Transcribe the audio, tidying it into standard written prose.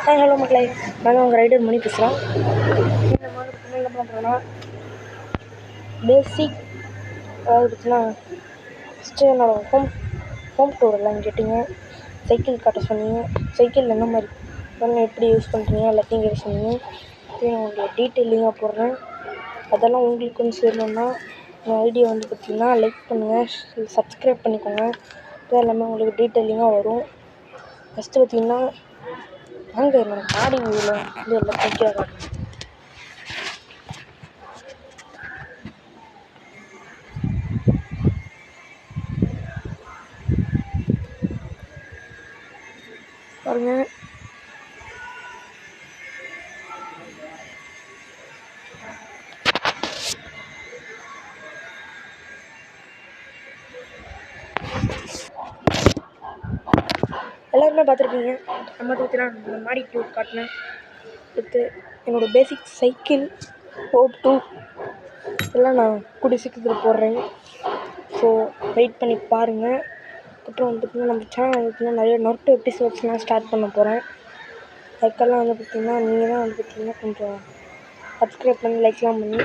Hello மக்களே, நான் உங்கள் ரைடர் மணி பேசுகிறேன். இந்த மாதிரி என்ன பண்ணுறேன்னா பேசிக், அதாவது பார்த்தீங்கன்னா ஃபஸ்ட்டு என்னோடய ஹோம் டூர் எல்லாம் கேட்டிங்க. சைக்கிள் காட்ட சொன்னீங்க. சைக்கிள் என்ன மாதிரி எப்படி யூஸ் பண்ணுறீங்க எல்லாத்தையும் கேட்க சொன்னீங்க. நான் உங்களுக்கு டீட்டெயிலிங்காக போடுறேன். அதெல்லாம் உங்களுக்கு வந்து சேரணுன்னா என் ஐடியா வந்து பார்த்திங்கன்னா லைக் பண்ணுங்கள், சப்ஸ்கிரைப் பண்ணிக்கோங்க. இது எல்லாமே உங்களுக்கு டீட்டெயிலிங்காக வரும். ஃபஸ்ட்டு பார்த்திங்கன்னா வாங்க என்னோட பாடி வியூவில் வந்து எல்லாம் தைக்கிறாங்க. பாருங்க, எல்லாருமே பார்த்துருப்பீங்க. நம்ம பார்த்தீங்கன்னா மாடி டூர் காட்டினேன். அடுத்து என்னோடய பேசிக் சைக்கிள் ஹோம் டூர் எல்லாம் நான் கூடிய சீக்கிரத்தில் போடுறேன். ஸோ வெயிட் பண்ணி பாருங்கள். அப்புறம் வந்து பார்த்திங்கன்னா நம்ம சேனல் வந்து பார்த்திங்கன்னா நிறைய நொட்டு எபிசோட்ஸ்லாம் ஸ்டார்ட் பண்ண போகிறேன். அதுக்கெல்லாம் வந்து பார்த்திங்கன்னா நீங்கள் தான் வந்து பார்த்திங்கன்னா கொஞ்சம் சப்ஸ்கிரைப் பண்ணி லைக்லாம் பண்ணி